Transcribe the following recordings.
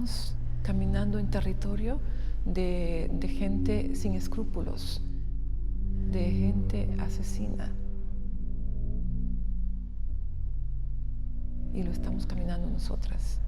estamos caminando en territorio de gente sin escrúpulos, de gente asesina. Y lo estamos caminando nosotras.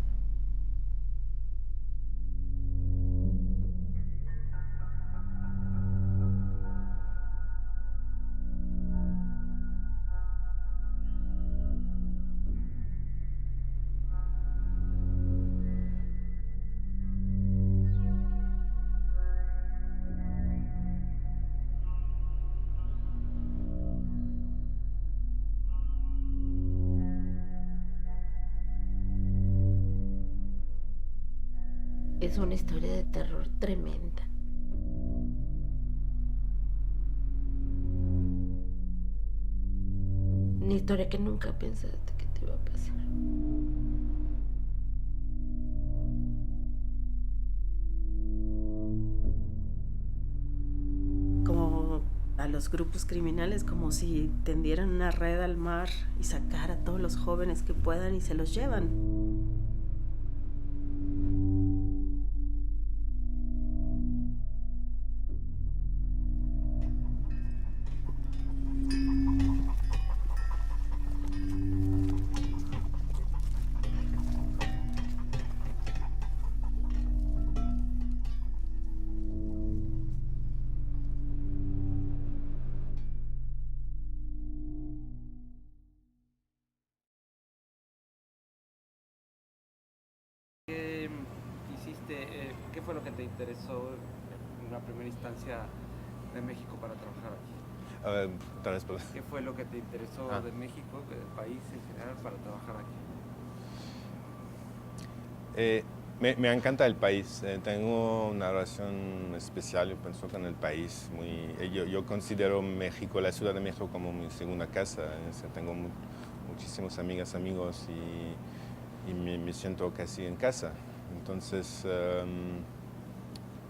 Es una historia de terror tremenda. Una historia que nunca pensaste que te iba a pasar. Como a los grupos criminales, como si tendieran una red al mar y sacar a todos los jóvenes que puedan y se los llevan. ¿Qué hiciste? ¿Qué fue lo que te interesó en una primera instancia de México para trabajar aquí? Tal vez, pues. ¿Qué fue lo que te interesó de México, del país en general, para trabajar aquí? Me encanta el país. Tengo una relación especial, yo pienso, con el país. Yo considero México, la Ciudad de México, como mi segunda casa. Tengo muchísimas amigas, amigos y me siento casi en casa. Entonces,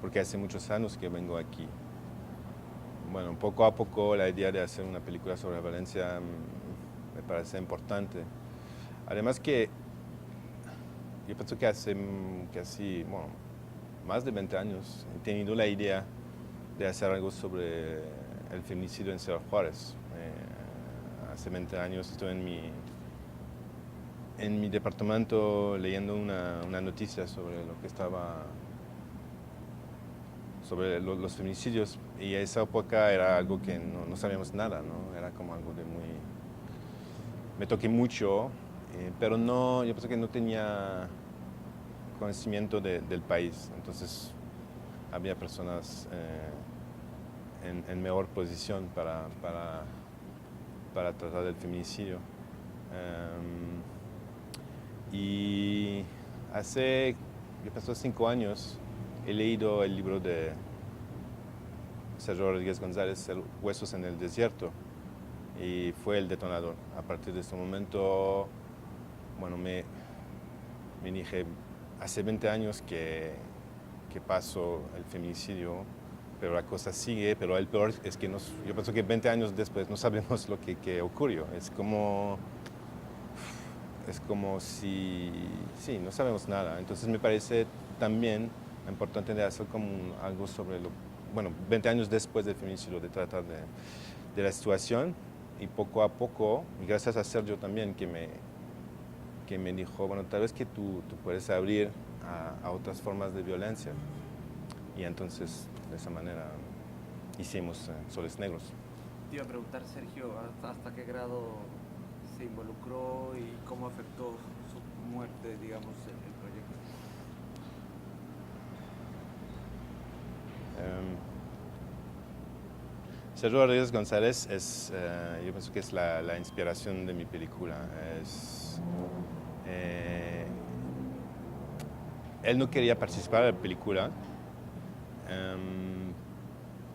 porque hace muchos años que vengo aquí. Bueno, poco a poco la idea de hacer una película sobre Valencia me parece importante. Además que yo pienso que hace casi, bueno, más de 20 años he tenido la idea de hacer algo sobre el feminicidio en Ciudad Juárez. Hace 20 años estoy en mi departamento leyendo una noticia sobre lo que estaba, sobre los feminicidios, y a esa época era algo que no sabíamos nada, ¿no? Era como algo de muy... Me toqué mucho, pero no, yo pienso que no tenía conocimiento del país. Entonces había personas en mejor posición para tratar del feminicidio. Y hace, yo pienso, 5 años he leído el libro de Sergio Rodríguez González, Huesos en el desierto, y fue el detonador. A partir de ese momento, bueno, me dije, hace 20 años que pasó el feminicidio, pero la cosa sigue, pero el peor es que yo pienso que 20 años después no sabemos lo que ocurrió. Es como si, sí, no sabemos nada. Entonces me parece también importante de hacer como algo sobre bueno, 20 años después del feminicidio, de tratar de la situación, y poco a poco, y gracias a Sergio también, que me dijo, bueno, tal vez que tú puedes abrir a otras formas de violencia. Y entonces, de esa manera, hicimos Soles Negros. Te iba a preguntar, Sergio, ¿hasta qué grado se involucró y cómo afectó su muerte, digamos, el proyecto? Sergio Rodríguez González yo pienso que es la inspiración de mi película. Él no quería participar en la película,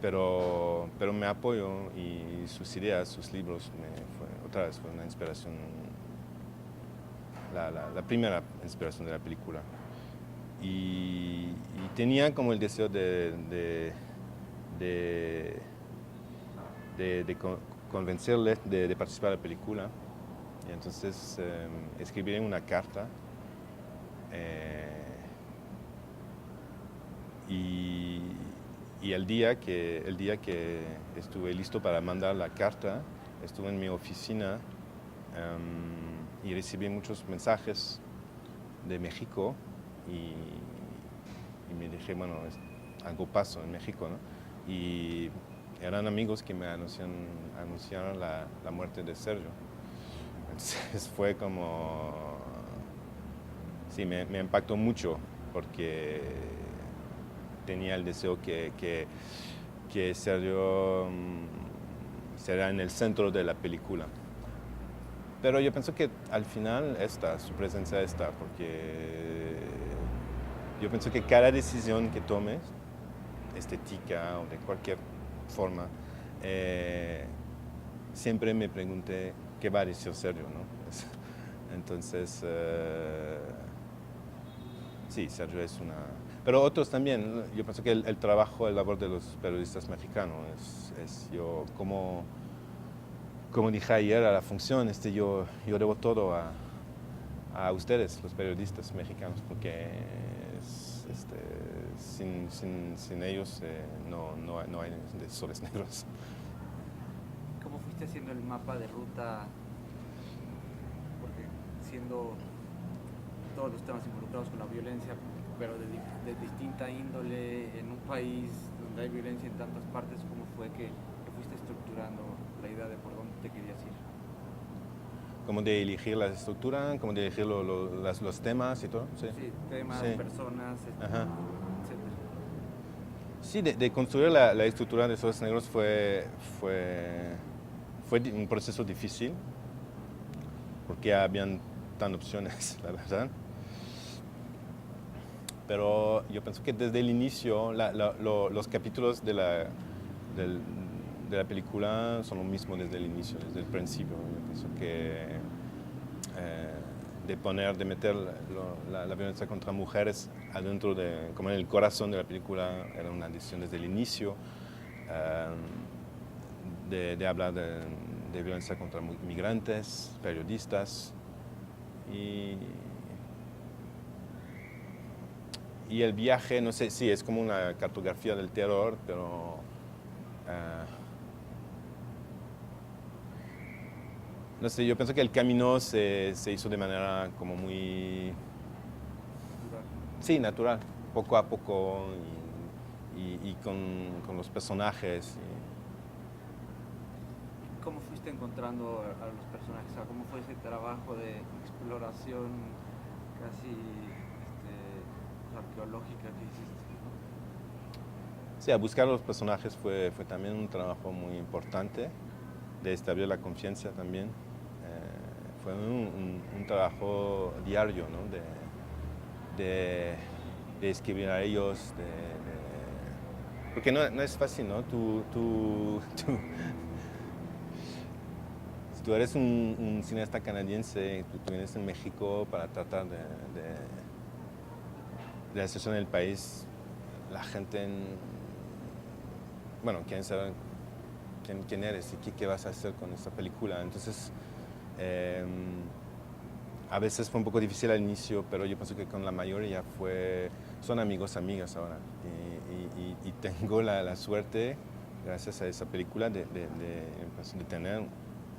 pero me apoyó, y sus ideas, sus libros, otra vez fue una inspiración, la primera inspiración de la película. Y tenía como el deseo de convencerle de participar en la película. Y entonces escribí una carta Y, y el día que estuve listo para mandar la carta, estuve en mi oficina y recibí muchos mensajes de México y me dije, bueno, algo pasó en México, ¿no? Y eran amigos que me anunciaron la muerte de Sergio. Entonces fue como, sí, me impactó mucho porque tenía el deseo que Sergio será en el centro de la película. Pero yo pienso que al final su presencia está, porque yo pienso que cada decisión que tomes, estética o de cualquier forma, siempre me pregunté qué va a decir Sergio, ¿no? Entonces, sí, Sergio es una... Pero otros también, yo pienso que el trabajo, el labor de los periodistas mexicanos es yo, como dije ayer a la función, yo debo todo a ustedes, los periodistas mexicanos, porque sin ellos no hay de soles negros. ¿Cómo fuiste haciendo el mapa de ruta? Porque siendo todos los temas involucrados con la violencia, pero de distinta índole, en un país donde hay violencia en tantas partes, ¿cómo fue que fuiste estructurando la idea de por dónde te querías ir? Como de elegir la estructura, como de elegir los temas y todo. Sí, temas, sí. personas, Ajá. etcétera. Sí, de construir la estructura de Soles Negros fue un proceso difícil, porque habían tantas opciones, la verdad. Pero yo pienso que desde el inicio, los capítulos de la película son lo mismo desde el inicio, desde el principio. Yo pienso que de meter la violencia contra mujeres adentro como en el corazón de la película, era una decisión desde el inicio. De hablar de violencia contra migrantes, periodistas y el viaje, no sé, sí, es como una cartografía del terror, pero no sé, yo pienso que el camino se hizo de manera como muy... Sí, natural, poco a poco y con los personajes. ¿Cómo fuiste encontrando a los personajes? O sea, ¿cómo fue ese trabajo de exploración casi arqueológica que hiciste, ¿no? Sí, a buscar a los personajes fue también un trabajo muy importante, de establecer la confianza también. Fue un trabajo diario, ¿no? de escribir a ellos, porque no es fácil, ¿no? Si tú eres un cineasta canadiense, tú vienes en México para tratar de hacer eso en el país, la gente, bueno, quieren saber quién eres y qué vas a hacer con esta película. Entonces, a veces fue un poco difícil al inicio, pero yo pienso que con la mayoría son amigos, amigas ahora. Y tengo la suerte, gracias a esa película, de tener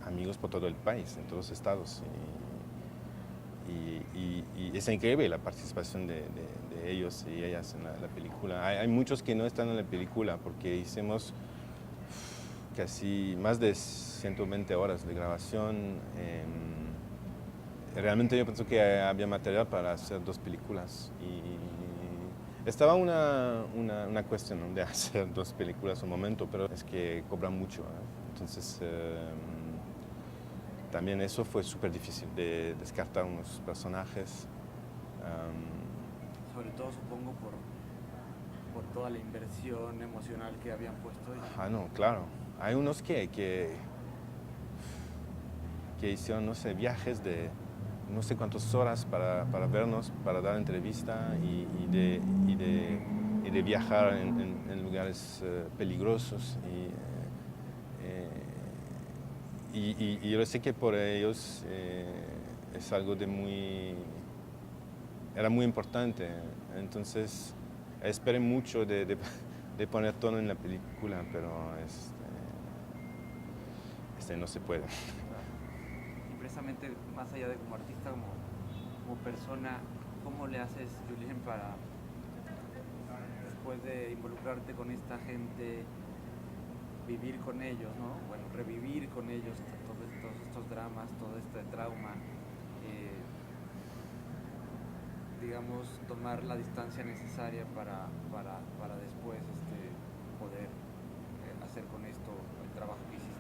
amigos por todo el país, en todos los estados. Y es increíble la participación de ellos y ellas en la película. Hay muchos que no están en la película porque hicimos casi más de 120 horas de grabación. Realmente yo pienso que había material para hacer 2 películas y estaba una cuestión, ¿no?, de hacer 2 películas un momento, pero es que cobran mucho, ¿eh? Entonces también eso fue súper difícil de descartar unos personajes. Sobre todo supongo por toda la inversión emocional que habían puesto. No, claro. Hay unos que hicieron, no sé, viajes de no sé cuántas horas para vernos, para dar entrevista y de viajar en lugares peligrosos. Y yo sé que por ellos es algo era muy importante. Entonces, esperé mucho de poner tono en la película, pero no se puede. Y precisamente, más allá de como artista, como persona, ¿cómo le haces, Julien, para, después de involucrarte con esta gente, vivir con ellos, ¿no? Bueno, revivir con ellos todos estos dramas, todo este trauma, digamos, tomar la distancia necesaria para después poder hacer con esto el trabajo que hiciste?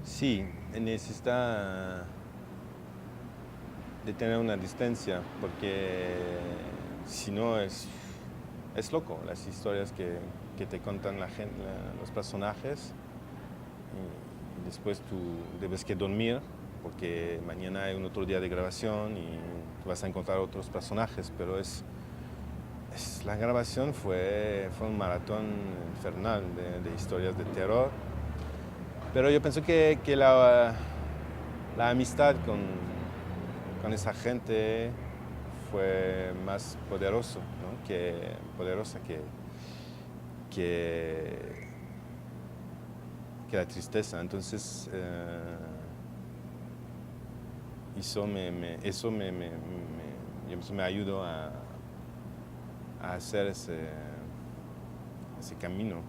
Sí, necesita de tener una distancia, porque si no es loco las historias que te cuentan la gente, los personajes, y después tú debes que dormir, porque mañana hay un otro día de grabación y tú vas a encontrar otros personajes, pero la grabación fue un maratón infernal de historias de terror. Pero yo pienso que la amistad con esa gente fue más poderosa, ¿no? que la tristeza. Entonces, eso me ayudó a hacer ese camino.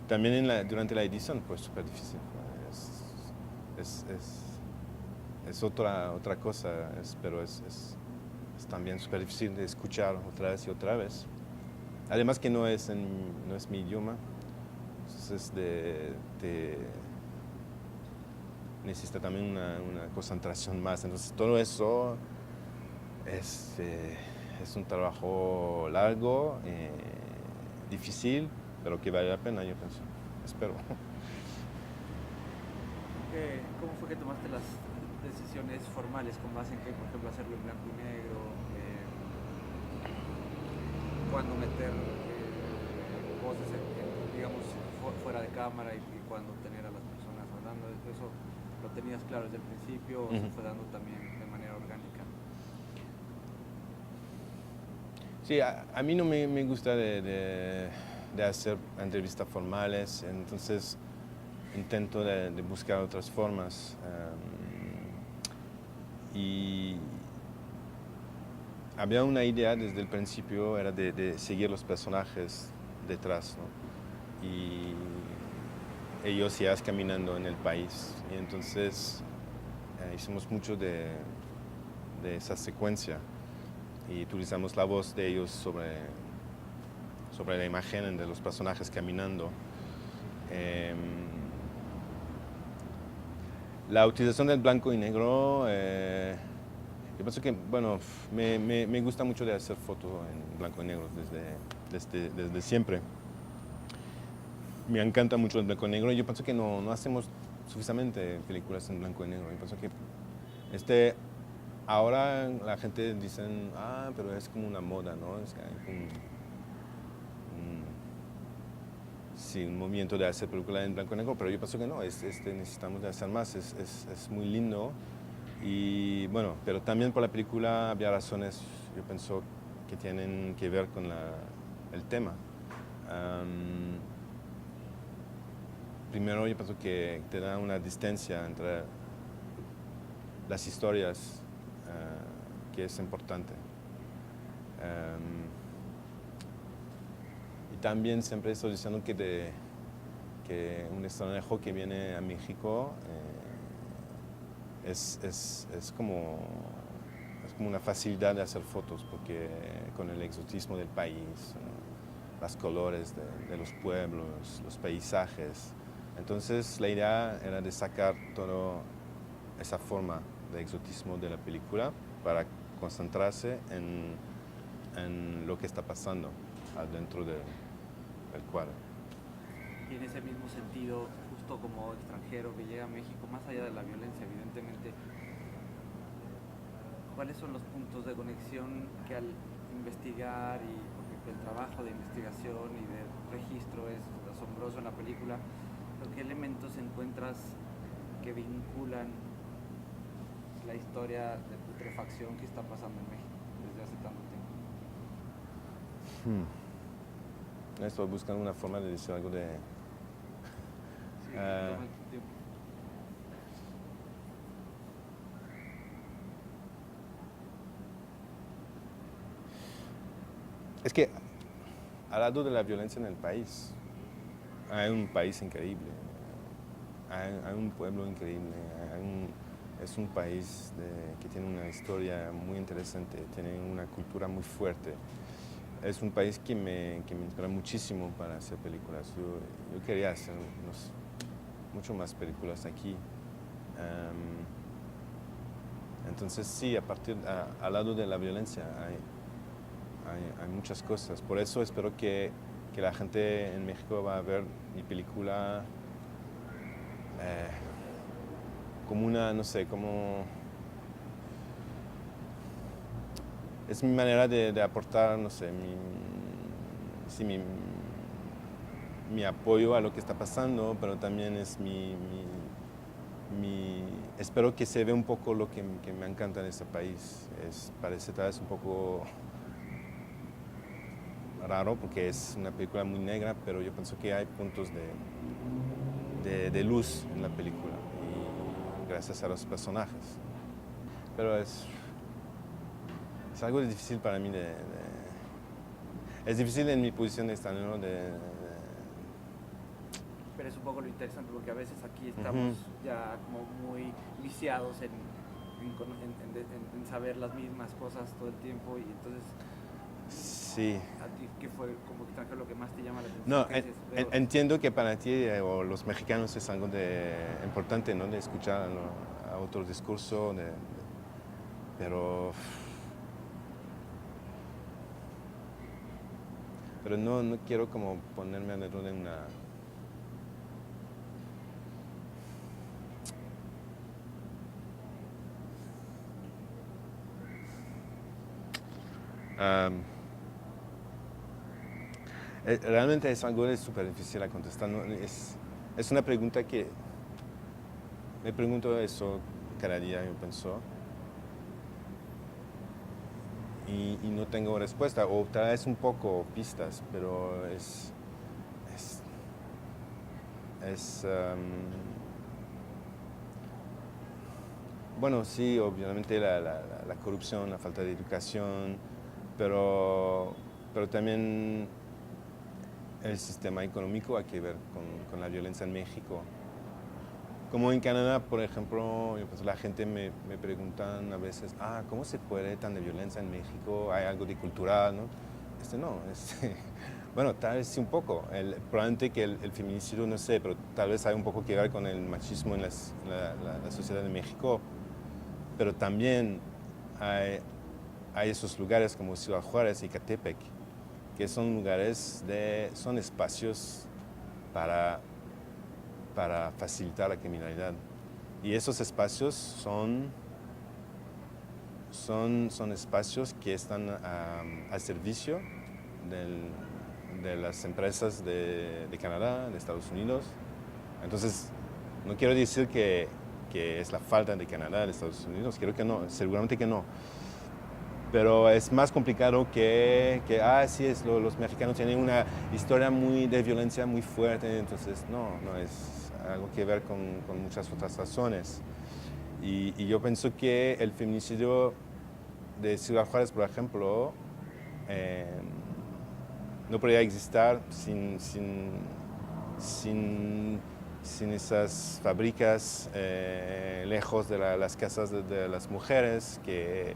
También durante la edición fue súper difícil. Es otra cosa, pero es también súper difícil de escuchar otra vez y otra vez. Además que no es mi idioma, entonces necesita también una concentración más. Entonces todo eso es un trabajo largo, difícil, pero que vale la pena, yo pienso. Espero. ¿Cómo fue que tomaste las decisiones formales con base en que, por ejemplo, hacerlo en blanco y negro? ¿Cuándo meter voces, digamos, fuera de cámara y cuándo tener a las personas hablando? ¿Eso lo tenías claro desde el principio o se fue dando también de manera orgánica? Sí, a mí no me gusta de hacer entrevistas formales, entonces intento de buscar otras formas. Y había una idea desde el principio, era de seguir los personajes detrás, ¿no? Y ellos ya caminando en el país. Y entonces hicimos mucho de esa secuencia y utilizamos la voz de ellos sobre la imagen de los personajes caminando. La utilización del blanco y negro, yo pienso que, bueno, me gusta mucho de hacer fotos en blanco y negro desde siempre. Me encanta mucho el blanco y negro y yo pienso que no hacemos suficientemente películas en blanco y negro. Yo pienso que ahora la gente dice, pero es como una moda, ¿no? Es que hay un movimiento de hacer películas en blanco y negro, pero yo pienso que no, necesitamos de hacer más, es muy lindo. Y bueno, pero también por la película había razones, yo pienso, que tienen que ver con el tema. Primero, yo pienso que te da una distancia entre las historias, que es importante. Y también siempre estoy diciendo que un extranjero que viene a México es como una facilidad de hacer fotos, porque con el exotismo del país, los colores de los pueblos, los paisajes. Entonces la idea era de sacar toda esa forma de exotismo de la película para concentrarse en lo que está pasando adentro del cuadro. Y en ese mismo sentido, justo como extranjero que llega a México, más allá de la violencia, evidentemente, ¿cuáles son los puntos de conexión que al investigar y porque el trabajo de investigación y de registro es asombroso en la película, pero qué elementos encuentras que vinculan la historia de putrefacción que está pasando en México desde hace hace tanto tiempo? Estoy buscando una forma de decir algo de... Sí, Ah. toma tu tiempo. Es que al lado de la violencia en el país, hay un país increíble, hay un pueblo increíble, es un país que tiene una historia muy interesante, tiene una cultura muy fuerte. Es un país que me inspira muchísimo para hacer películas. Yo quería hacer mucho más películas aquí. Entonces sí, al lado de la violencia hay muchas cosas. Por eso espero que la gente en México va a ver mi película como una, no sé, como... Es mi manera de aportar, no sé, mi apoyo a lo que está pasando, pero también es espero que se vea un poco lo que me encanta en este país. Parece tal vez un poco raro porque es una película muy negra, pero yo pienso que hay puntos de luz en la película y gracias a los personajes. Pero es algo difícil para mí es difícil en mi posición de extranjero Pero es un poco lo interesante porque a veces aquí estamos ya como muy viciados en saber las mismas cosas todo el tiempo y entonces Sí. a ti qué fue como extranjero lo que más te llama la atención. No, ¿Qué dices? entiendo que para ti o los mexicanos es algo importante, ¿no? De escuchar a otro discurso, pero no quiero como ponerme adentro de una... Realmente es algo súper difícil a contestar. ¿No? Es una pregunta que me pregunto eso cada día, yo pienso. Y no tengo respuesta, o tal vez un poco pistas, pero bueno, sí, obviamente la corrupción, la falta de educación, pero también el sistema económico hay que ver con la violencia en México. Como en Canadá, por ejemplo, pues la gente me preguntan a veces, ¿cómo se puede tan de violencia en México? ¿Hay algo de cultural? ¿No? No, bueno, tal vez sí un poco. Probablemente que el feminicidio, no sé, pero tal vez hay un poco que ver con el machismo en la sociedad de México. Pero también hay esos lugares como Ciudad Juárez y Ecatepec, que son lugares son espacios para facilitar la criminalidad. Y esos espacios son espacios que están al servicio de las empresas de Canadá, de Estados Unidos. Entonces, no quiero decir que es la falta de Canadá, de Estados Unidos, creo que no, seguramente que no. Pero es más complicado que sí, los mexicanos tienen una historia de violencia muy fuerte, entonces no es algo que ver con muchas otras razones. Y yo pienso que el feminicidio de Ciudad Juárez, por ejemplo, no podría existir sin esas fábricas lejos de las casas de las mujeres que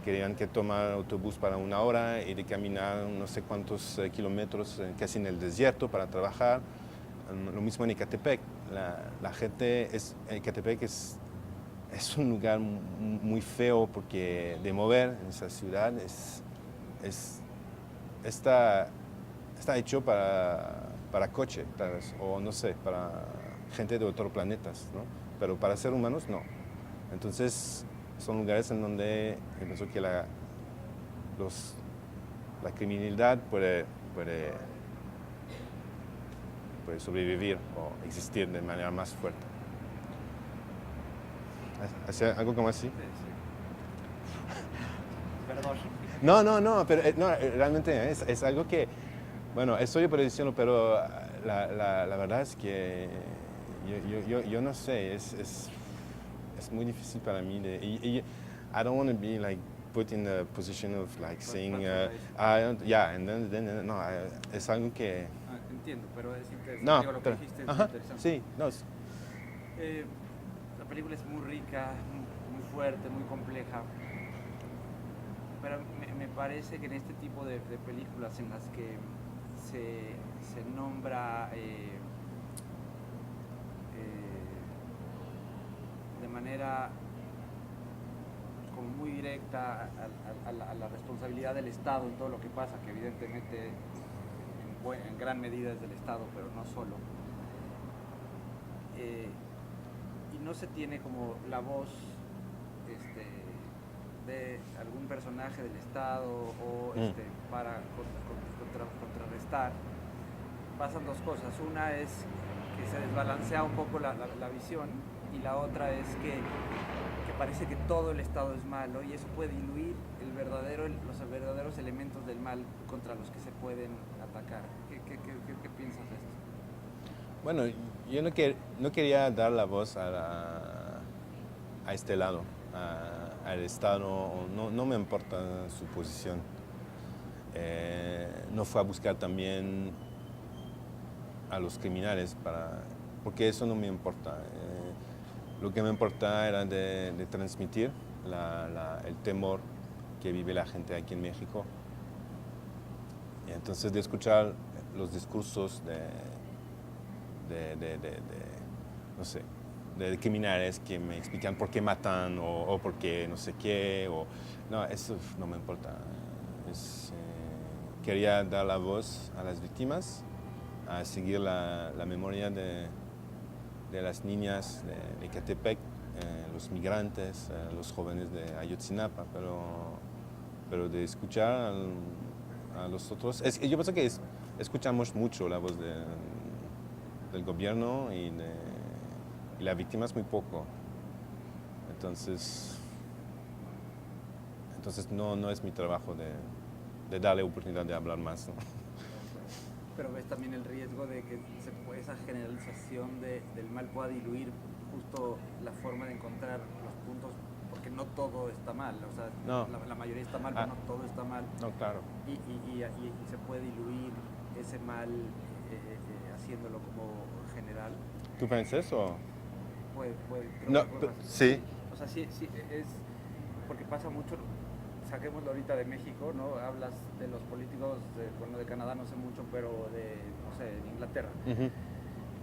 querían que tomar autobús para 1 hora y de caminar no sé cuántos kilómetros casi en el desierto para trabajar. Lo mismo en Ecatepec. La gente Ecatepec es un lugar muy feo porque de mover en esa ciudad está hecho para coche, tal vez, o no sé, para gente de otros planetas, ¿no? Pero para ser humanos, no. Entonces, son lugares en donde yo pienso que la criminalidad puede sobrevivir o existir de manera más fuerte. ¿Hacer algo como así? Sí. Perdón. No, pero realmente es algo que, bueno, estoy por decirlo, pero la verdad es que yo no sé, es muy difícil para mí. I don't want to be like put in the position of like saying, yeah, and then no, es algo que... Entiendo, pero es interesante. No, Digo, lo que pero, dijiste es ajá, interesante. sí, no, La película es muy rica, muy fuerte, muy compleja. Pero me parece que en este tipo de películas en las que se nombra de manera como muy directa a la responsabilidad del Estado en todo lo que pasa, que evidentemente en gran medida es del Estado, pero no solo. Y no se tiene como la voz de algún personaje del Estado o para contrarrestar. Pasan dos cosas. Una es que se desbalancea un poco la visión, y la otra es que parece que todo el Estado es malo, y eso puede diluir los verdaderos elementos del mal contra los que se pueden atacar. ¿Qué piensas de esto? bueno, yo no quería dar la voz a este lado, al Estado, no me importa su posición. No fue a buscar también a los criminales, porque eso no me importa. Lo que me importa era de transmitir el temor que vive la gente aquí en México. Y entonces de escuchar los discursos no sé, de criminales que me explican por qué matan o por qué no sé qué. No, eso no me importa. Quería dar la voz a las víctimas, a seguir la memoria de las niñas de Ecatepec, los migrantes, los jóvenes de Ayotzinapa, pero de escuchar a los otros. Yo pienso que escuchamos mucho la voz del gobierno y la víctima es muy poco. Entonces no es mi trabajo de darle oportunidad de hablar más, ¿no? Pero ves también el riesgo de que esa generalización del mal pueda diluir justo la forma de encontrar los puntos, porque no todo está mal, o sea, no. la mayoría está mal, pero no todo está mal. No, claro. Y se puede diluir ese mal haciéndolo como general. ¿Tú piensas eso? No, sí. O sea, sí, es porque pasa mucho. Saquémoslo ahorita de México, ¿no? Hablas de los políticos, de Canadá no sé mucho, pero de Inglaterra. Uh-huh.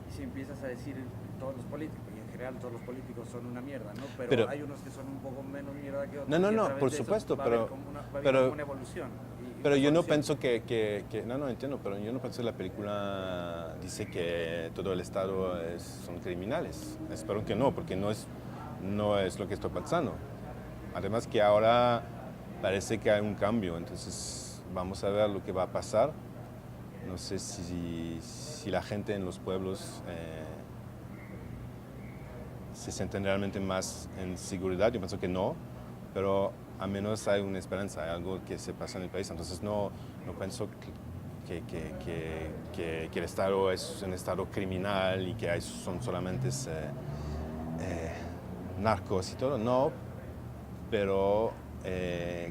Y si empiezas a decir todos los políticos, y en general todos los políticos son una mierda, ¿no? Pero hay unos que son un poco menos mierda que otros. No, por supuesto, pero una evolución. Pero yo no pienso que no entiendo, pero yo no pienso que la película dice que todo el Estado son criminales. Espero que no, porque no es lo que estoy pensando. Además que ahora parece que hay un cambio, entonces vamos a ver lo que va a pasar. No sé si la gente en los pueblos se sienten realmente más en seguridad. Yo pienso que no, pero al menos hay una esperanza, hay algo que se pasa en el país. Entonces no pienso que el Estado es un Estado criminal y que son solamente narcos y todo. No, pero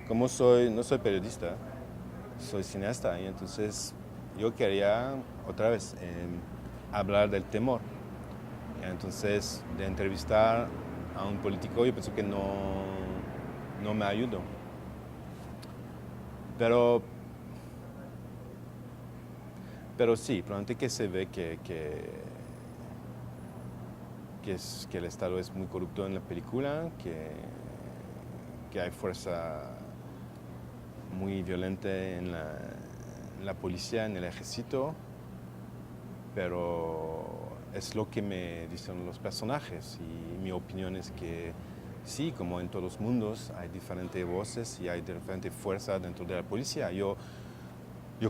como no soy periodista, soy cineasta, y entonces yo quería otra vez hablar del temor. Entonces, de entrevistar a un político, yo pienso que no me ayudó. Pero sí, probablemente que se ve que el Estado es muy corrupto en la película, que hay fuerza muy violenta en la policía, en el ejército, pero es lo que me dicen los personajes, y mi opinión es que sí, como en todos los mundos, hay diferentes voces y hay diferentes fuerzas dentro de la policía. Yo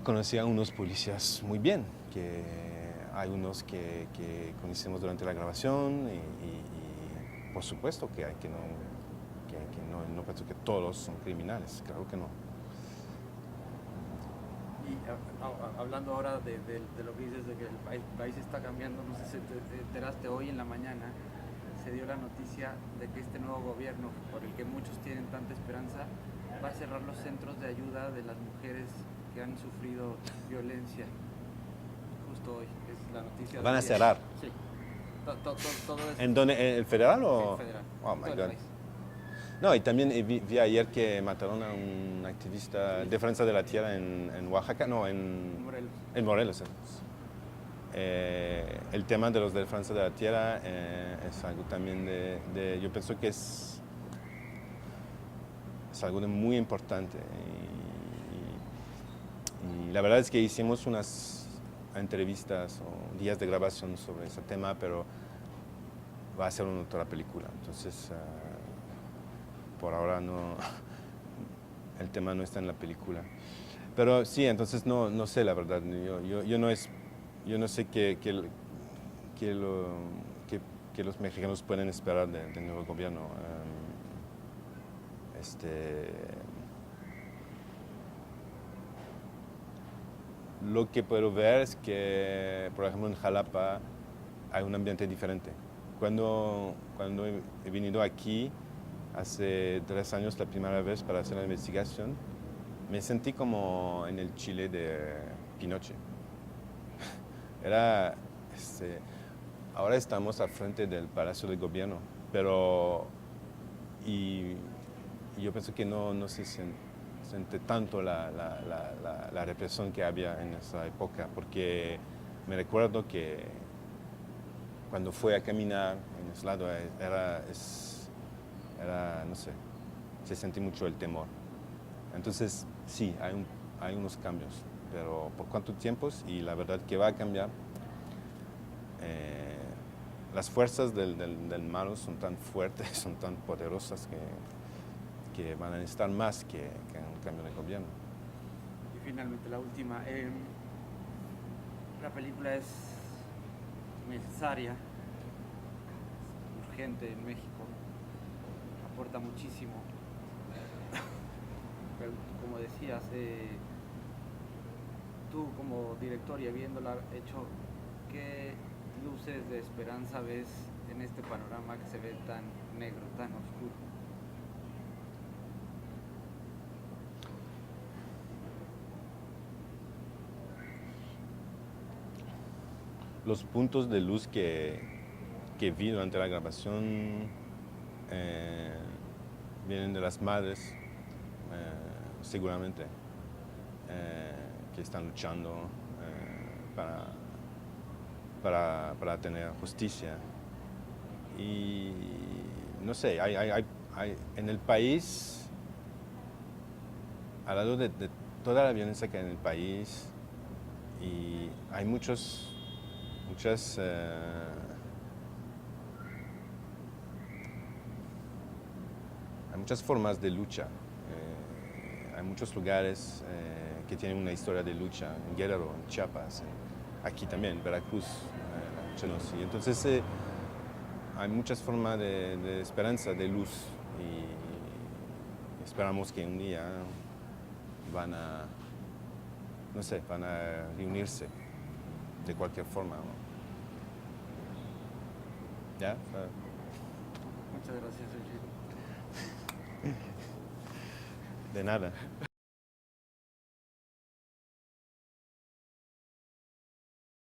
conocí a unos policías muy bien, que hay unos que conocimos durante la grabación, y por supuesto que hay que no pienso que todos son criminales, claro que no. Hablando ahora de lo que dices de que el país está cambiando, no sé si te enteraste hoy en la mañana, se dio la noticia de que este nuevo gobierno, por el que muchos tienen tanta esperanza, va a cerrar los centros de ayuda de las mujeres que han sufrido violencia. Justo hoy, es la noticia. ¿Van a del día. cerrar? Sí. Todo es ¿En dónde? ¿En el federal o...? sí, federal. Oh, my Todo el God. país. No, y también vi ayer que mataron a un activista de Defensa de la Tierra en Oaxaca, no, en Morelos. En Morelos. El tema de los de Defensa de la Tierra es algo también yo pienso que es algo de muy importante. Y la verdad es que hicimos unas entrevistas o días de grabación sobre ese tema, pero va a ser una otra película. Entonces, por ahora no, el tema no está en la película. Pero sí, entonces no sé la verdad. Yo no sé qué los mexicanos pueden esperar del nuevo gobierno. Lo que puedo ver es que, por ejemplo, en Jalapa hay un ambiente diferente. Cuando he venido aquí hace 3 años la primera vez para hacer la investigación, me sentí como en el Chile de Pinochet. Ahora estamos al frente del Palacio del Gobierno, y yo pienso que no se siente tanto la represión que había en esa época, porque me recuerdo que cuando fui a caminar en ese lado no sé, se sentí mucho el temor. Entonces, sí, hay unos cambios, pero ¿por cuánto tiempo? Y la verdad que va a cambiar. Las fuerzas del malo son tan fuertes, son tan poderosas que van a necesitar más que un cambio de gobierno. Y finalmente la última. La película es necesaria, urgente en México, aporta muchísimo. Pero, como decías, tú como director y habiéndola hecho, ¿qué luces de esperanza ves en este panorama que se ve tan negro, tan oscuro? Los puntos de luz que vi durante la grabación vienen de las madres, seguramente, que están luchando para tener justicia. Y no sé, hay en el país, al lado de toda la violencia que hay en el país, y hay muchas formas de lucha. Hay muchos lugares que tienen una historia de lucha, en Guerrero, en Chiapas, aquí también, Veracruz, y entonces hay muchas formas de esperanza, de luz, y esperamos que un día van a reunirse de cualquier forma, ¿no? ¿Ya? Muchas gracias, Eugene. De nada.